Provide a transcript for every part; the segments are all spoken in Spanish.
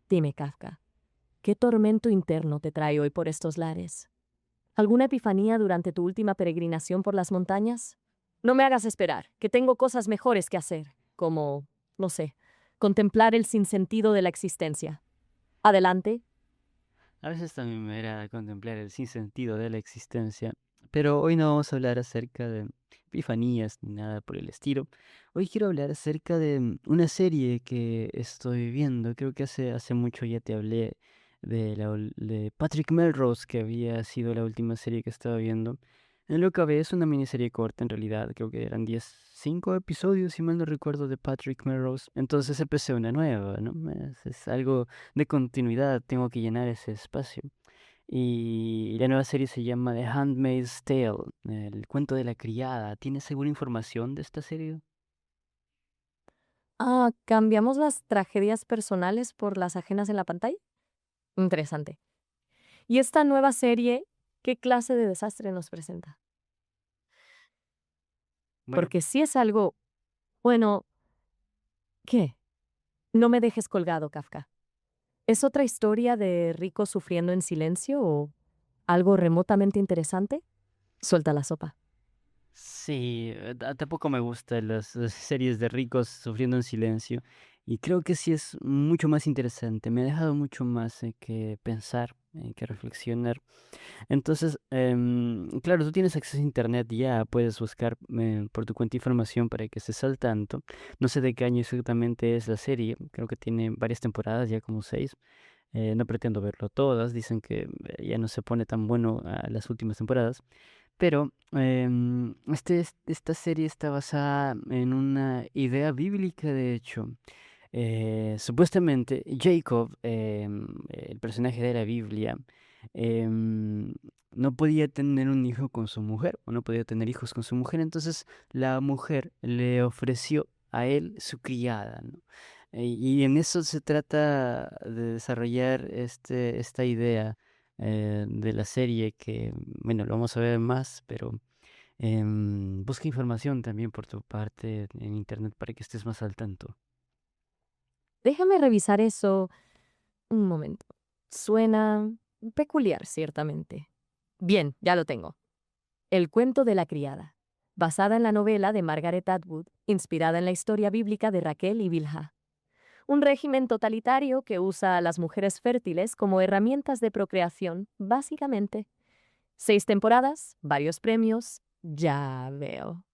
Dime, Kafka, ¿qué tormento interno te trae hoy por estos lares? ¿Alguna epifanía durante tu última peregrinación por las montañas? No me hagas esperar, que tengo cosas mejores que hacer, como, no sé, contemplar el sinsentido de la existencia. Adelante. A veces también me era contemplar el sinsentido de la existencia, pero hoy no vamos a hablar acerca de epifanías ni nada por el estilo. Hoy quiero hablar acerca de una serie que estoy viendo. Creo que hace mucho ya te hablé de Patrick Melrose, que había sido la última serie que estaba viendo. En lo que ve es una miniserie corta en realidad, creo que eran 5 episodios, si mal no recuerdo, de Patrick Melrose. Entonces empecé una nueva, ¿no? Es algo de continuidad, tengo que llenar ese espacio. Y la nueva serie se llama The Handmaid's Tale, el cuento de la criada. ¿Tienes alguna información de esta serie? Ah, ¿cambiamos las tragedias personales por las ajenas en la pantalla? Interesante. ¿Y esta nueva serie, qué clase de desastre nos presenta? Bueno, Porque si es algo, bueno, ¿qué? No me dejes colgado, Kafka. ¿Es otra historia de ricos sufriendo en silencio o algo remotamente interesante? Suelta la sopa. sí, tampoco me gustan las series de ricos sufriendo en silencio. Y creo que sí es mucho más interesante. Me ha dejado mucho más que pensar, que reflexionar. Entonces, claro, tú tienes acceso a internet ya, puedes buscar por tu cuenta información para que estés al tanto. No sé de qué año exactamente es la serie, creo que tiene varias temporadas, ya como 6. No pretendo verlo todas, dicen que ya no se pone tan bueno a las últimas temporadas. Pero esta serie está basada en una idea bíblica, de hecho. Supuestamente Jacob, el personaje de la Biblia, em, no podía tener un hijo con su mujer, o no podía tener hijos con su mujer, entonces la mujer le ofreció a él su criada, ¿no? Y en eso se trata de desarrollar esta idea de la serie que, bueno, lo vamos a ver más, pero busca información también por tu parte en internet para que estés más al tanto. Déjame revisar eso un momento. Suena peculiar, ciertamente. Bien, ya lo tengo. El cuento de la criada, basada en la novela de Margaret Atwood, inspirada en la historia bíblica de Raquel y Bilhah. Un régimen totalitario que usa a las mujeres fértiles como herramientas de procreación, básicamente. 6 temporadas, varios premios, ya veo.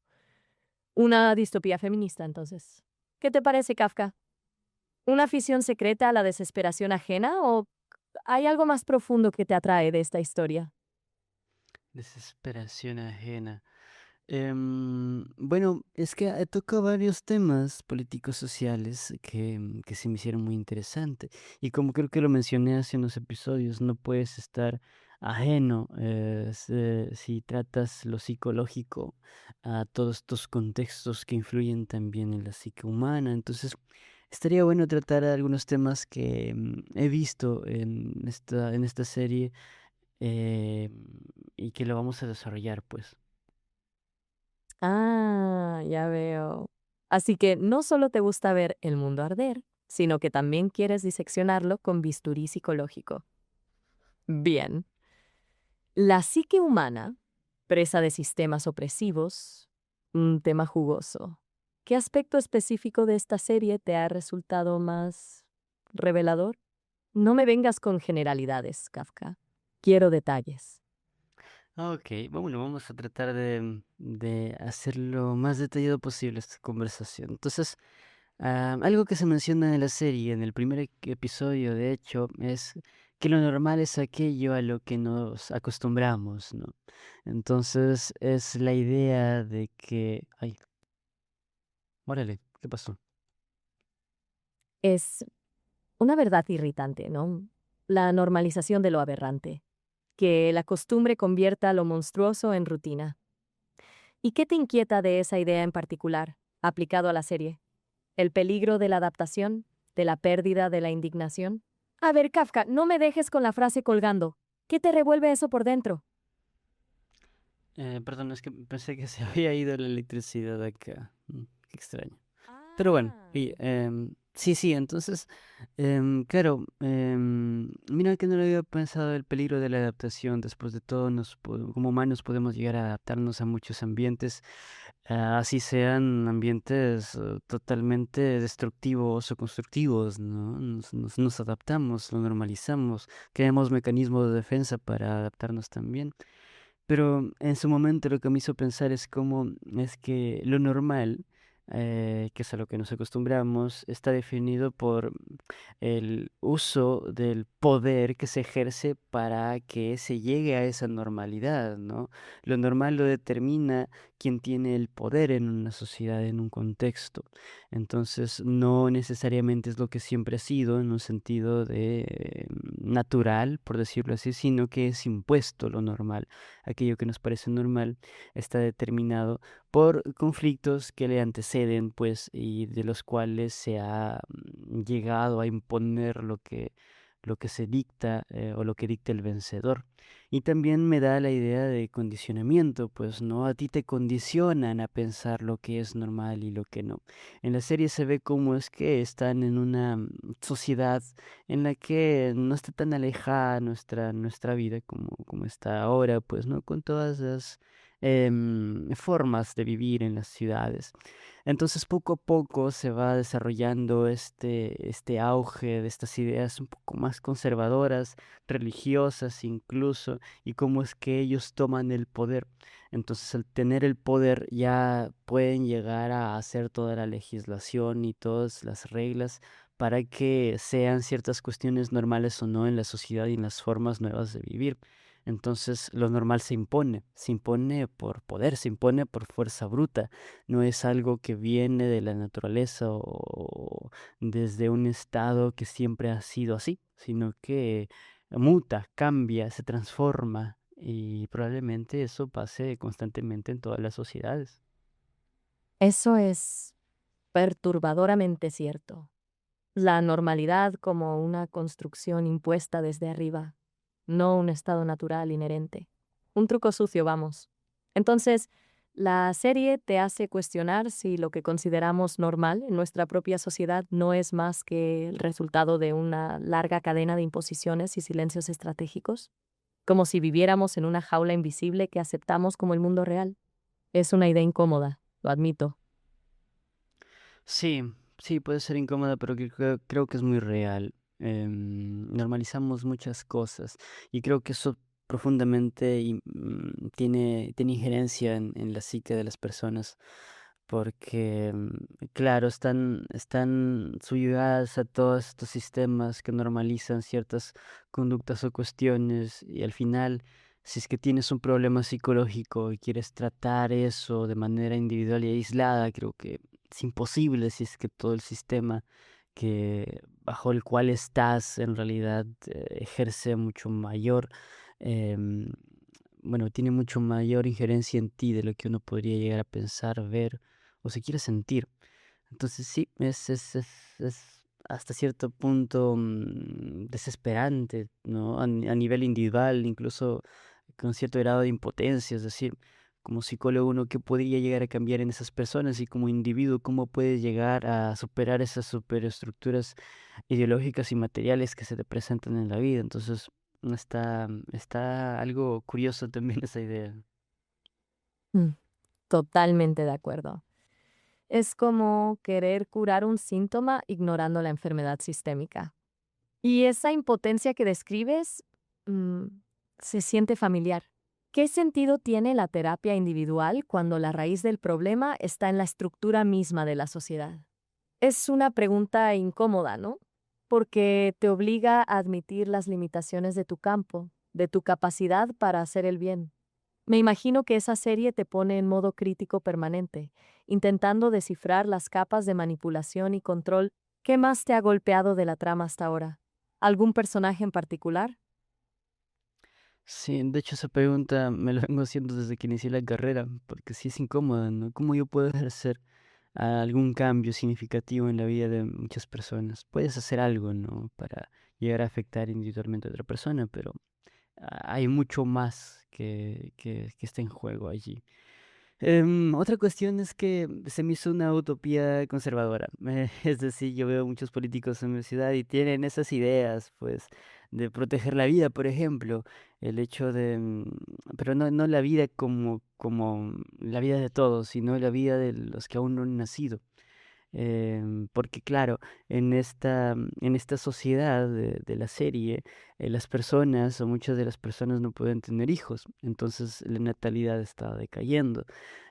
Una distopía feminista, entonces. ¿Qué te parece, Kafka? ¿Una afición secreta a la desesperación ajena o hay algo más profundo que te atrae de esta historia? Desesperación ajena. Bueno, es que toca varios temas políticos sociales que se me hicieron muy interesantes. Y como creo que lo mencioné hace unos episodios, no puedes estar ajeno si tratas lo psicológico a todos estos contextos que influyen también en la psique humana. Entonces, estaría bueno tratar algunos temas que he visto en esta serie eh, y que lo vamos a desarrollar, pues. Ah, ya veo. Así que no solo te gusta ver el mundo arder, sino que también quieres diseccionarlo con bisturí psicológico. Bien. La psique humana, presa de sistemas opresivos, un tema jugoso. ¿Qué aspecto específico de esta serie te ha resultado más revelador? No me vengas con generalidades, Kafka. Quiero detalles. Ok, bueno, vamos a tratar de hacer lo más detallado posible esta conversación. Entonces, algo que se menciona en la serie, en el primer episodio, de hecho, es que lo normal es aquello a lo que nos acostumbramos, ¿no? Entonces, es la idea de que... Ay, órale, ¿qué pasó? Es una verdad irritante, ¿no? La normalización de lo aberrante. Que la costumbre convierta lo monstruoso en rutina. ¿Y qué te inquieta de esa idea en particular, aplicado a la serie? ¿El peligro de la adaptación? ¿De la pérdida de la indignación? A ver, Kafka, no me dejes con la frase colgando. ¿Qué te revuelve eso por dentro? Perdón, es que pensé que se había ido la electricidad acá. Qué extraño. Pero bueno, Ah. Sí, sí, entonces, claro, mira que no lo había pensado el peligro de la adaptación. Después de todo, como humanos podemos llegar a adaptarnos a muchos ambientes, así sean ambientes totalmente destructivos o constructivos, ¿no? Nos adaptamos, lo normalizamos, creamos mecanismos de defensa para adaptarnos también. Pero en su momento lo que me hizo pensar es cómo es que lo normal, que es a lo que nos acostumbramos, está definido por el uso del poder que se ejerce para que se llegue a esa normalidad, ¿no? Lo normal lo determina quien tiene el poder en una sociedad, en un contexto. Entonces, no necesariamente es lo que siempre ha sido en un sentido de natural, por decirlo así, sino que es impuesto lo normal. Aquello que nos parece normal está determinado por conflictos que le anteceden, pues, y de los cuales se ha llegado a imponer lo que se dicta o lo que dicta el vencedor. Y también me da la idea de condicionamiento, pues, ¿no? A ti te condicionan a pensar lo que es normal y lo que no. En la serie se ve cómo es que están en una sociedad en la que no está tan alejada nuestra vida como está ahora, pues, ¿no? Con todas las formas de vivir en las ciudades. Entonces, poco a poco se va desarrollando este auge de estas ideas un poco más conservadoras, religiosas incluso, y cómo es que ellos toman el poder. Entonces, al tener el poder ya pueden llegar a hacer toda la legislación y todas las reglas para que sean ciertas cuestiones normales o no en la sociedad y en las formas nuevas de vivir. Entonces, lo normal se impone por poder, se impone por fuerza bruta. No es algo que viene de la naturaleza o desde un estado que siempre ha sido así, sino que muta, cambia, se transforma y probablemente eso pase constantemente en todas las sociedades. Eso es perturbadoramente cierto. La normalidad como una construcción impuesta desde arriba, no un estado natural inherente. Un truco sucio, vamos. Entonces, la serie te hace cuestionar si lo que consideramos normal en nuestra propia sociedad no es más que el resultado de una larga cadena de imposiciones y silencios estratégicos, como si viviéramos en una jaula invisible que aceptamos como el mundo real. Es una idea incómoda, lo admito. Sí, sí, puede ser incómoda, pero creo que es muy real. Normalizamos muchas cosas y creo que eso profundamente tiene injerencia en la psique de las personas porque, claro, están subyugadas a todos estos sistemas que normalizan ciertas conductas o cuestiones y al final, si es que tienes un problema psicológico y quieres tratar eso de manera individual y aislada, creo que es imposible si es que todo el sistema bajo el cual estás en realidad ejerce mucho mayor, em, bueno, tiene mucho mayor injerencia en ti de lo que uno podría llegar a pensar, ver o siquiera sentir. Entonces sí, es hasta cierto punto desesperante, ¿no? A nivel individual, incluso con cierto grado de impotencia, es decir, como psicólogo uno qué podría llegar a cambiar en esas personas y como individuo cómo puedes llegar a superar esas superestructuras ideológicas y materiales que se te presentan en la vida. Entonces está algo curioso también esa idea. Mm, Totalmente de acuerdo. Es como querer curar un síntoma ignorando la enfermedad sistémica. Y esa impotencia que describes, mm, se siente familiar. ¿Qué sentido tiene la terapia individual cuando la raíz del problema está en la estructura misma de la sociedad? Es una pregunta incómoda, ¿no? Porque te obliga a admitir las limitaciones de tu campo, de tu capacidad para hacer el bien. Me imagino que esa serie te pone en modo crítico permanente, intentando descifrar las capas de manipulación y control. ¿Qué más te ha golpeado de la trama hasta ahora? ¿Algún personaje en particular? Sí, de hecho esa pregunta me la vengo haciendo desde que inicié la carrera, porque sí es incómoda, ¿no? ¿Cómo yo puedo ejercer algún cambio significativo en la vida de muchas personas? Puedes hacer algo, ¿no? Para llegar a afectar individualmente a otra persona, pero hay mucho más que está en juego allí. Otra cuestión es que se me hizo una utopía conservadora. Es decir, yo veo muchos políticos en mi ciudad y tienen esas ideas, pues, de proteger la vida, por ejemplo, el hecho de, pero no la vida como la vida de todos, sino la vida de los que aún no han nacido. Porque claro, en esta sociedad de la serie, las personas o muchas de las personas no pueden tener hijos, entonces la natalidad está decayendo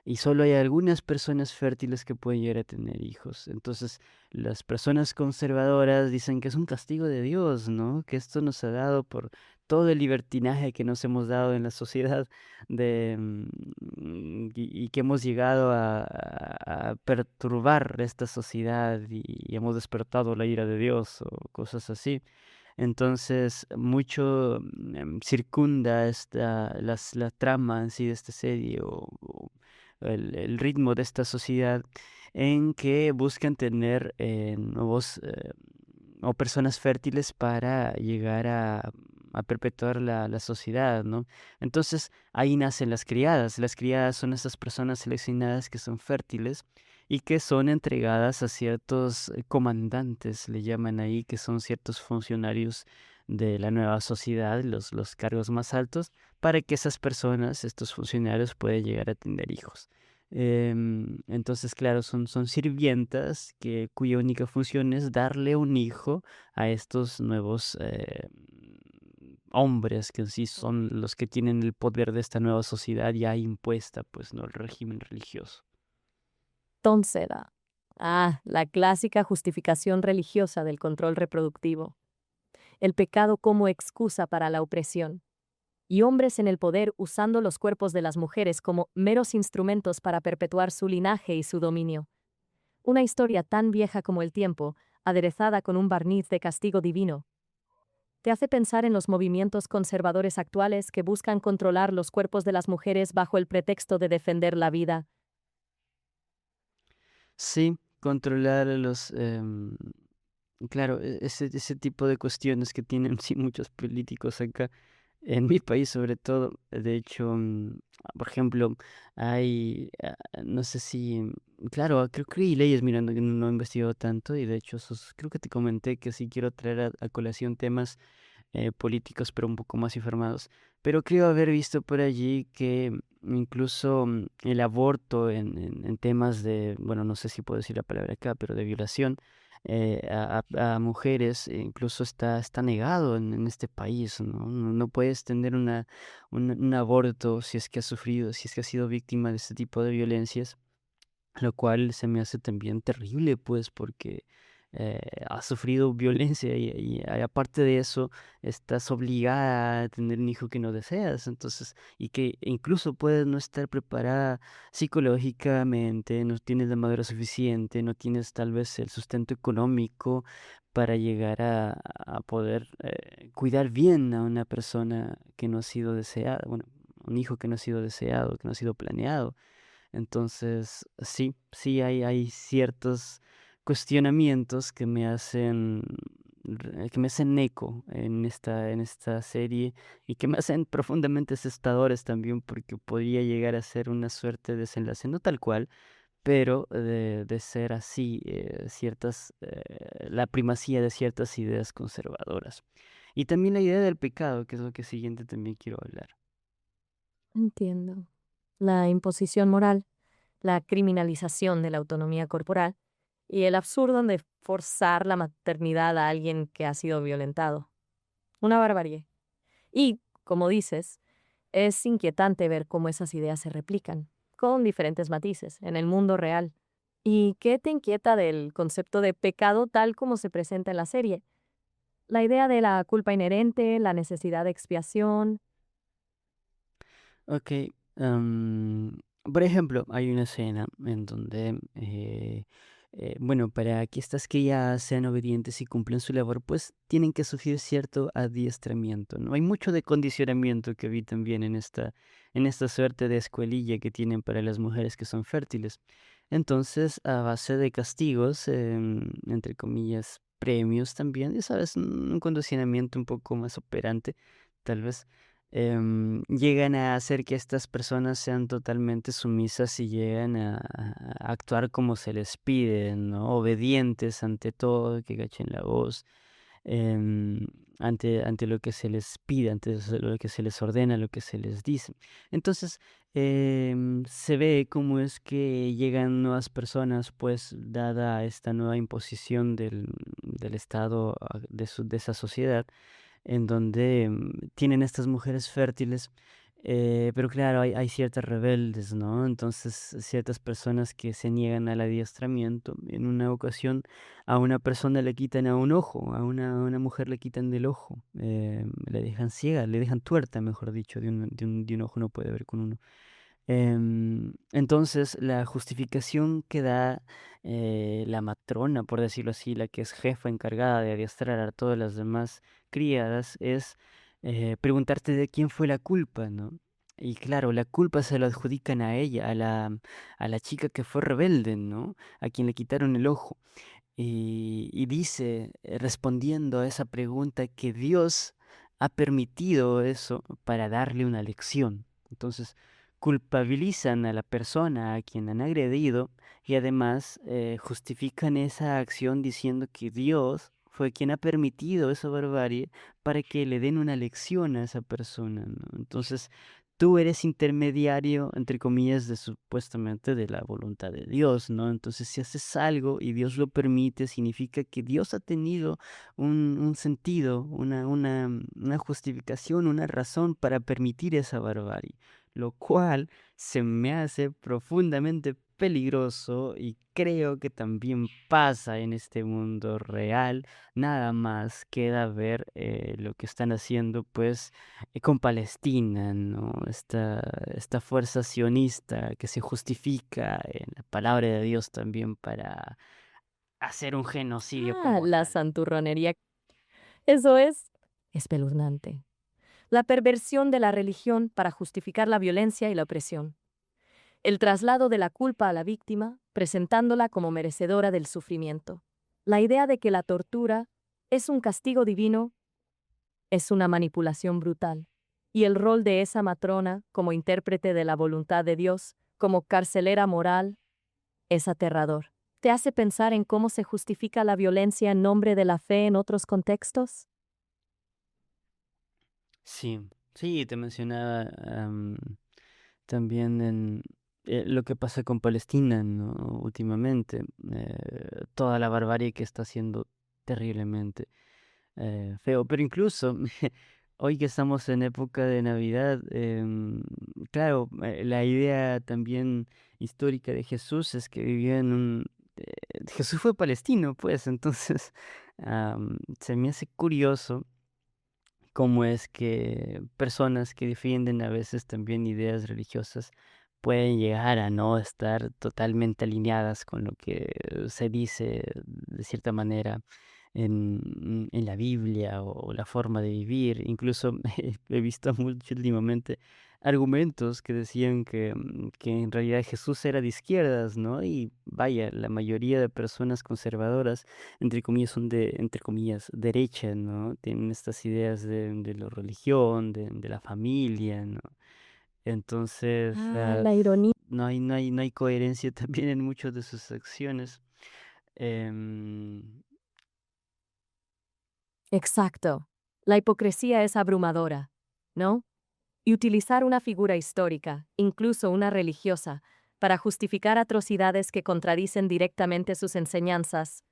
y solo hay algunas personas fértiles que pueden llegar a tener hijos. Entonces, las personas conservadoras dicen que es un castigo de Dios, ¿no? Que esto nos ha dado por todo el libertinaje que nos hemos dado en la sociedad y que hemos llegado a perturbar esta sociedad y hemos despertado la ira de Dios o cosas así. Entonces, mucho circunda la trama en sí de esta serie o el ritmo de esta sociedad en que buscan tener nuevos o personas fértiles para llegar a perpetuar la sociedad, ¿no? Entonces, ahí nacen las criadas. Las criadas son esas personas seleccionadas que son fértiles y que son entregadas a ciertos comandantes, le llaman ahí, que son ciertos funcionarios de la nueva sociedad, los cargos más altos, para que esas personas, estos funcionarios, puedan llegar a tener hijos. Entonces, claro, son sirvientas cuya única función es darle un hijo a estos nuevos hombres que en sí son los que tienen el poder de esta nueva sociedad ya impuesta, pues, ¿no? El régimen religioso. Tonsera. La clásica justificación religiosa del control reproductivo. El pecado como excusa para la opresión. Y hombres en el poder usando los cuerpos de las mujeres como meros instrumentos para perpetuar su linaje y su dominio. Una historia tan vieja como el tiempo, aderezada con un barniz de castigo divino. Te hace pensar en los movimientos conservadores actuales que buscan controlar los cuerpos de las mujeres bajo el pretexto de defender la vida. Sí, controlar claro, ese tipo de cuestiones que tienen sí muchos políticos acá, en mi país sobre todo. De hecho, por ejemplo, no sé si, claro, creo que hay leyes, mirando que no he investigado tanto y de hecho creo que te comenté que sí quiero traer a colación temas políticos, pero un poco más informados. Pero creo haber visto por allí que incluso el aborto en temas de, bueno, no sé si puedo decir la palabra acá, pero de violación a mujeres, incluso está negado en este país, ¿no? No puedes tener un aborto si es que has sufrido, si es que has sido víctima de este tipo de violencias, lo cual se me hace también terrible, pues, porque has sufrido violencia y aparte de eso, estás obligada a tener un hijo que no deseas, entonces, y que incluso puedes no estar preparada psicológicamente, no tienes la madurez suficiente, no tienes tal vez el sustento económico para llegar a poder cuidar bien a una persona que no ha sido deseada, bueno, un hijo que no ha sido deseado, que no ha sido planeado. Entonces, sí hay ciertos cuestionamientos que me hacen eco en esta serie y que me hacen profundamente asustadores también porque podría llegar a ser una suerte de desenlace, no tal cual, pero de ser así, la primacía de ciertas ideas conservadoras. Y también la idea del pecado, que es lo que siguiente también quiero hablar. Entiendo. La imposición moral, la criminalización de la autonomía corporal y el absurdo de forzar la maternidad a alguien que ha sido violentado. Una barbarie. Y, como dices, es inquietante ver cómo esas ideas se replican, con diferentes matices, en el mundo real. ¿Y qué te inquieta del concepto de pecado tal como se presenta en la serie? La idea de la culpa inherente, la necesidad de expiación. Ok, por ejemplo, hay una escena en donde, bueno, para que estas crías sean obedientes y cumplan su labor, pues tienen que sufrir cierto adiestramiento, ¿no? Hay mucho de condicionamiento que vi también en esta suerte de escuelilla que tienen para las mujeres que son fértiles. Entonces, a base de castigos, entre comillas, premios también, ya sabes, un condicionamiento un poco más operante, tal vez llegan a hacer que estas personas sean totalmente sumisas y llegan a actuar como se les pide, ¿no? Obedientes ante todo, que agachen la voz, em, ante lo que se les pide, ante lo que se les ordena, lo que se les dice. Entonces, se ve cómo es que llegan nuevas personas, pues, dada esta nueva imposición del Estado, de esa sociedad, en donde tienen estas mujeres fértiles, pero claro, hay ciertas rebeldes, ¿no? Entonces, ciertas personas que se niegan al adiestramiento. En una ocasión, a una persona le quitan a un ojo, a una mujer le quitan del ojo, le dejan ciega, le dejan tuerta, mejor dicho, de un ojo no puede ver con uno. Entonces, la justificación que da la matrona, por decirlo así, la que es jefa encargada de adiestrar a todas las demás criadas, es preguntarte de quién fue la culpa, ¿no? Y claro, la culpa se la adjudican a ella, a la chica que fue rebelde, ¿no? A quien le quitaron el ojo. Y dice, respondiendo a esa pregunta, que Dios ha permitido eso para darle una lección. Entonces, culpabilizan a la persona a quien han agredido y además justifican esa acción diciendo que Dios fue quien ha permitido esa barbarie para que le den una lección a esa persona, ¿no? Entonces, tú eres intermediario, entre comillas, de supuestamente de la voluntad de Dios, ¿no? Entonces, si haces algo y Dios lo permite, significa que Dios ha tenido un sentido, una justificación, una razón para permitir esa barbarie, lo cual se me hace profundamente peligroso y creo que también pasa en este mundo real. Nada más queda ver lo que están haciendo, pues, con Palestina, ¿no? Esta fuerza sionista que se justifica en la palabra de Dios también para hacer un genocidio como La tal. santurronería. Eso es espeluznante. La perversión de la religión para justificar la violencia y la opresión. El traslado de la culpa a la víctima, presentándola como merecedora del sufrimiento. La idea de que la tortura es un castigo divino es una manipulación brutal. Y el rol de esa matrona como intérprete de la voluntad de Dios, como carcelera moral, es aterrador. ¿Te hace pensar en cómo se justifica la violencia en nombre de la fe en otros contextos? Sí, sí, te mencionaba también en lo que pasa con Palestina, ¿no? Últimamente, toda la barbarie que está haciendo terriblemente feo, pero incluso hoy que estamos en época de Navidad, claro, la idea también histórica de Jesús es que vivía Jesús fue palestino, pues, entonces se me hace curioso cómo es que personas que defienden a veces también ideas religiosas pueden llegar a no estar totalmente alineadas con lo que se dice de cierta manera en la Biblia o la forma de vivir. Incluso he visto mucho últimamente argumentos que decían que en realidad Jesús era de izquierdas, ¿no? Y vaya, la mayoría de personas conservadoras entre comillas, son de, entre comillas, derecha, ¿no? Tienen estas ideas de la religión, de la familia, ¿no? Entonces, La ironía. no hay coherencia también en muchas de sus acciones. Em, Exacto. La hipocresía es abrumadora, ¿no? Y utilizar una figura histórica, incluso una religiosa, para justificar atrocidades que contradicen directamente sus enseñanzas,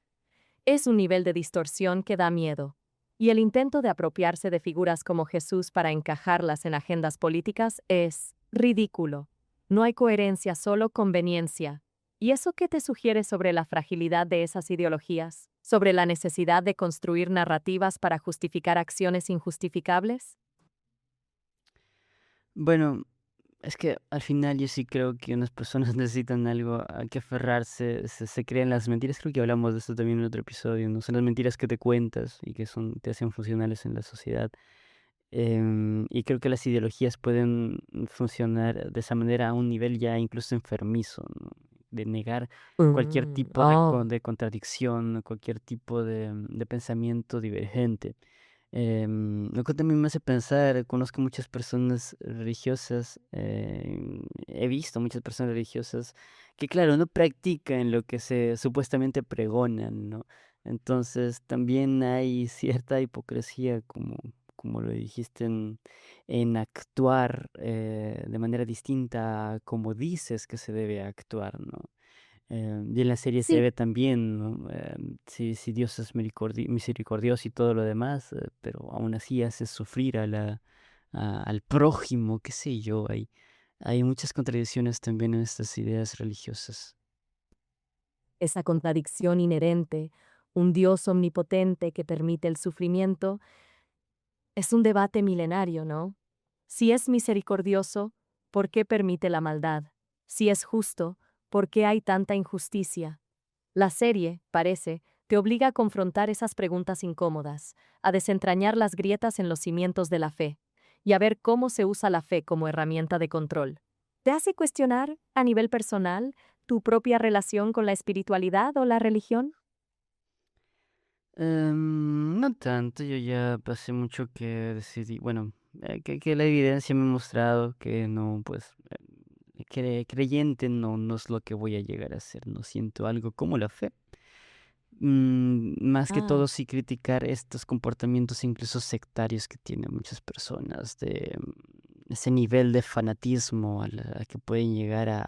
es un nivel de distorsión que da miedo. Y el intento de apropiarse de figuras como Jesús para encajarlas en agendas políticas es ridículo. No hay coherencia, solo conveniencia. ¿Y eso qué te sugiere sobre la fragilidad de esas ideologías? ¿Sobre la necesidad de construir narrativas para justificar acciones injustificables? bueno, es que al final yo sí creo que unas personas necesitan algo a que aferrarse, se crean las mentiras, creo que hablamos de esto también en otro episodio, ¿no? Son las mentiras que te cuentas y que te hacen funcionales en la sociedad. Y creo que las ideologías pueden funcionar de esa manera a un nivel ya incluso enfermizo, ¿no? De negar cualquier tipo de, Oh. de contradicción, cualquier tipo de pensamiento divergente. Lo que también me hace pensar, conozco muchas personas religiosas, he visto muchas personas religiosas que, claro, no practican lo que se supuestamente pregonan, ¿no? Entonces también hay cierta hipocresía, como lo dijiste, en actuar de manera distinta a como dices que se debe actuar, ¿no? Y en la serie se Sí, ve también, ¿no? Si Dios es misericordioso y todo lo demás, pero aún así hace sufrir al prójimo, qué sé yo, hay muchas contradicciones también en estas ideas religiosas. esa contradicción inherente, un Dios omnipotente que permite el sufrimiento, es un debate milenario, ¿no? Si es misericordioso, ¿por qué permite la maldad? Si es justo, ¿por qué hay tanta injusticia? La serie, parece, te obliga a confrontar esas preguntas incómodas, a desentrañar las grietas en los cimientos de la fe, y a ver cómo se usa la fe como herramienta de control. ¿Te hace cuestionar, a nivel personal, tu propia relación con la espiritualidad o la religión? No tanto, yo ya pasé mucho que decidí, bueno, que la evidencia me ha mostrado que no, pues, creyente no es lo que voy a llegar a ser, no siento algo como la fe. Más que Ah, todo, sí criticar estos comportamientos, incluso sectarios, que tienen muchas personas, de ese nivel de fanatismo al que pueden llegar a,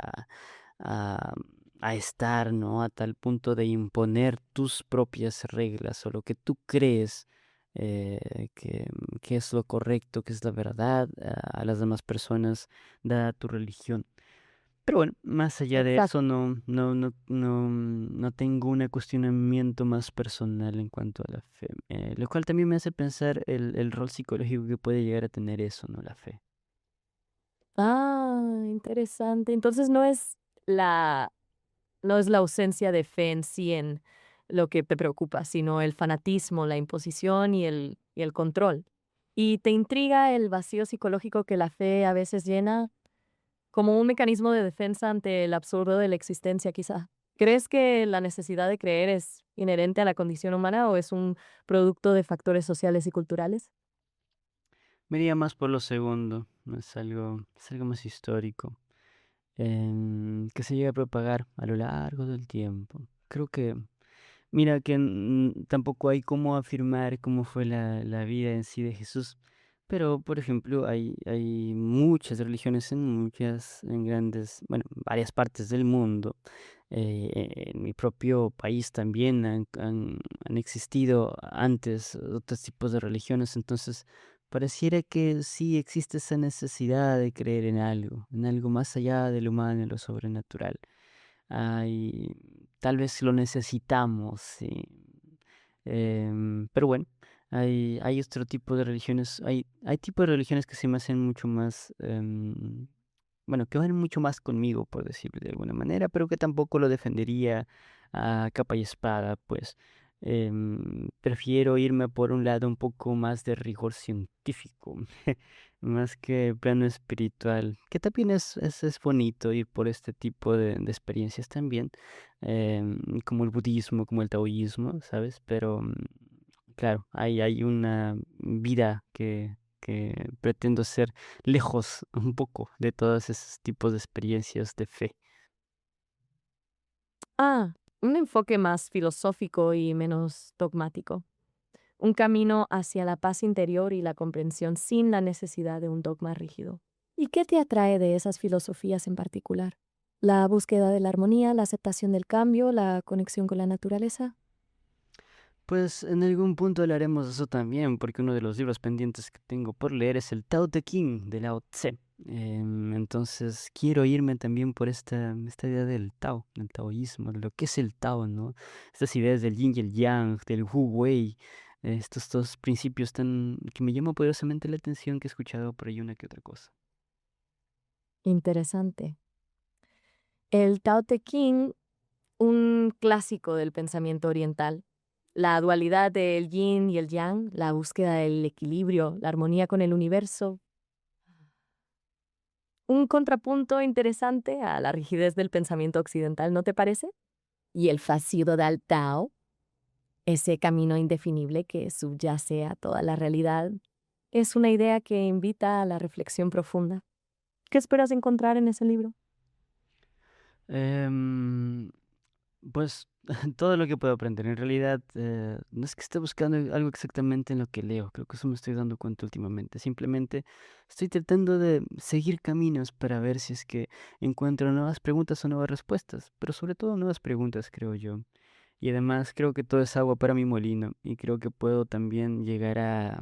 a estar, ¿no? A tal punto de imponer tus propias reglas o lo que tú crees que es lo correcto, que es la verdad a las demás personas, dada tu religión. Pero bueno, más allá de eso, exacto. no tengo un cuestionamiento más personal en cuanto a la fe, lo cual también me hace pensar el rol psicológico que puede llegar a tener eso, ¿no? La fe. Ah, interesante. Entonces la, no es la ausencia de fe en sí en lo que te preocupa, sino el fanatismo, la imposición y el control. ¿Y te intriga el vacío psicológico que la fe a veces llena como un mecanismo de defensa ante el absurdo de la existencia, quizá? ¿Crees que la necesidad de creer es inherente a la condición humana o es un producto de factores sociales y culturales? Me iría más por lo segundo, ¿no? Es algo más histórico, que se llega a propagar a lo largo del tiempo. Creo que mira que, tampoco hay cómo afirmar cómo fue la vida en sí de Jesús, pero, por ejemplo, hay muchas religiones en grandes, bueno, varias partes del mundo. En mi propio país también han existido antes otros tipos de religiones, entonces pareciera que sí existe esa necesidad de creer en algo más allá del humano, en lo sobrenatural. Ay, tal vez lo necesitamos, sí. Pero bueno, hay otro tipo de religiones, hay tipos de religiones que se me hacen mucho más, bueno, que van mucho más conmigo, por decirlo de alguna manera, pero que tampoco lo defendería a capa y espada, pues. Prefiero irme por un lado un poco más de rigor científico, más que plano espiritual, que también es bonito ir por este tipo de experiencias también, como el budismo, como el taoísmo, ¿sabes? Pero claro, hay una vida que pretendo ser lejos un poco de todos esos tipos de experiencias de fe. Ah, un enfoque más filosófico y menos dogmático. Un camino hacia la paz interior y la comprensión sin la necesidad de un dogma rígido. ¿Y qué te atrae de esas filosofías en particular? ¿La búsqueda de la armonía, la aceptación del cambio, la conexión con la naturaleza? Pues en algún punto hablaremos de eso también, porque uno de los libros pendientes que tengo por leer es el Tao Te Ching de Lao Tse. Entonces quiero irme también por esta idea del Tao, del taoísmo, de lo que es el Tao, ¿no? Estas ideas del yin y el yang, del Wu Wei, estos dos principios tan que me llaman poderosamente la atención, que he escuchado por ahí una que otra cosa. Interesante. El Tao Te Ching, un clásico del pensamiento oriental. La dualidad del yin y el yang, la búsqueda del equilibrio, la armonía con el universo. Un contrapunto interesante a la rigidez del pensamiento occidental, ¿no te parece? Y el fascido del Tao. Ese camino indefinible que subyace a toda la realidad es una idea que invita a la reflexión profunda. ¿Qué esperas encontrar en ese libro? Em, pues todo lo que puedo aprender. En realidad, no es que esté buscando algo exactamente en lo que leo. Creo que eso me estoy dando cuenta últimamente. Simplemente estoy tratando de seguir caminos para ver si es que encuentro nuevas preguntas o nuevas respuestas. Pero sobre todo nuevas preguntas, creo yo. Y además creo que todo es agua para mi molino y creo que puedo también llegar a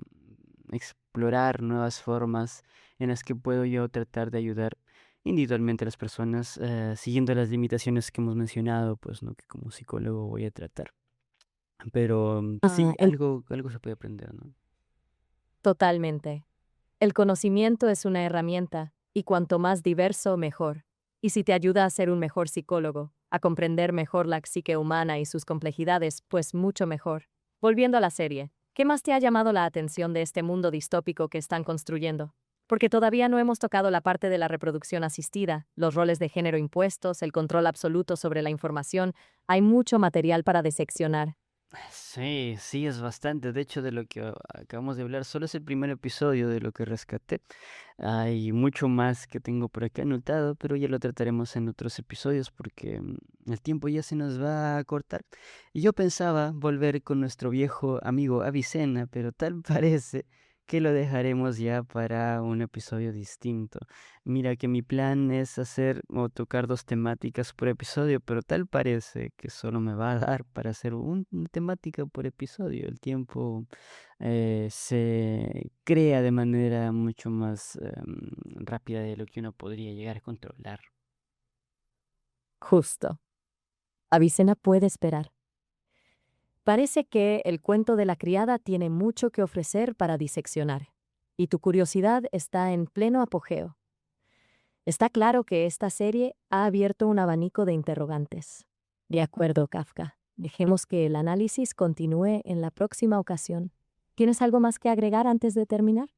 explorar nuevas formas en las que puedo yo tratar de ayudar individualmente a las personas, siguiendo las limitaciones que hemos mencionado, pues, ¿no? Que como psicólogo voy a tratar. Pero Ah, sí, algo se puede aprender, ¿no? totalmente. El conocimiento es una herramienta, y cuanto más diverso, mejor. Y si te ayuda a ser un mejor psicólogo, a comprender mejor la psique humana y sus complejidades, pues mucho mejor. Volviendo a la serie, ¿qué más te ha llamado la atención de este mundo distópico que están construyendo? Porque todavía no hemos tocado la parte de la reproducción asistida, los roles de género impuestos, el control absoluto sobre la información. Hay mucho material para diseccionar. Sí, sí, es bastante. De hecho, de lo que acabamos de hablar, solo es el primer episodio de lo que rescaté. Hay mucho más que tengo por acá anotado, pero ya lo trataremos en otros episodios porque el tiempo ya se nos va a cortar. Y yo pensaba volver con nuestro viejo amigo Avicena, pero tal parece que lo dejaremos ya para un episodio distinto. Mira que mi plan es hacer o tocar 2 temáticas por episodio, pero tal parece que solo me va a dar para hacer una temática por episodio. El tiempo, se crea de manera mucho más, rápida de lo que uno podría llegar a controlar. Justo. Avicena puede esperar. Parece que el cuento de la criada tiene mucho que ofrecer para diseccionar, y tu curiosidad está en pleno apogeo. Está claro que esta serie ha abierto un abanico de interrogantes. De acuerdo, Kafka. Dejemos que el análisis continúe en la próxima ocasión. ¿Tienes algo más que agregar antes de terminar?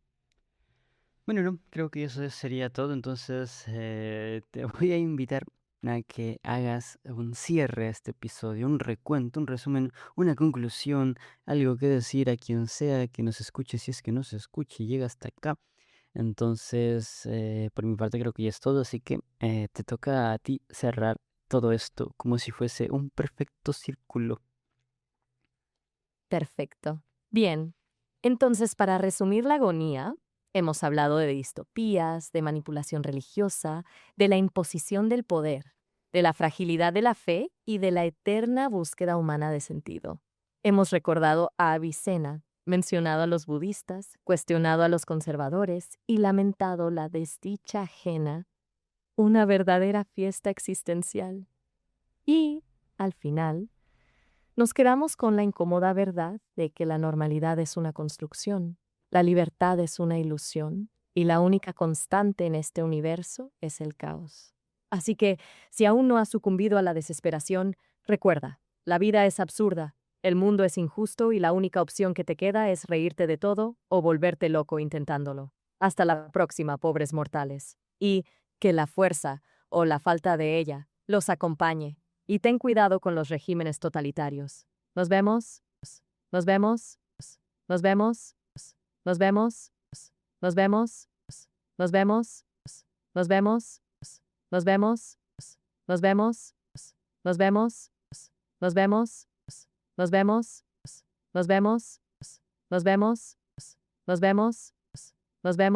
Bueno, no, creo que eso sería todo. Entonces, te voy a invitar a que hagas un cierre a este episodio, un recuento, un resumen, una conclusión, algo que decir a quien sea que nos escuche, si es que nos escuche y llega hasta acá. Entonces, por mi parte creo que ya es todo, así que te toca a ti cerrar todo esto como si fuese un perfecto círculo. Perfecto. Bien. Entonces, para resumir la agonía, hemos hablado de distopías, de manipulación religiosa, de la imposición del poder, de la fragilidad de la fe y de la eterna búsqueda humana de sentido. Hemos recordado a Avicena, mencionado a los budistas, cuestionado a los conservadores y lamentado la desdicha ajena, una verdadera fiesta existencial. Y, al final, nos quedamos con la incómoda verdad de que la normalidad es una construcción, la libertad es una ilusión y la única constante en este universo es el caos. Así que, si aún no has sucumbido a la desesperación, recuerda, la vida es absurda, el mundo es injusto y la única opción que te queda es reírte de todo o volverte loco intentándolo. Hasta la próxima, pobres mortales. Y que la fuerza, o la falta de ella, los acompañe. Y ten cuidado con los regímenes totalitarios. Nos vemos. Nos vemos. Nos vemos. Nos vemos. Nos vemos. Nos vemos. Nos vemos. Nos vemos. Nos vemos. Nos vemos. Nos vemos. Nos vemos. Nos vemos. Nos vemos. Nos vemos. Nos vemos.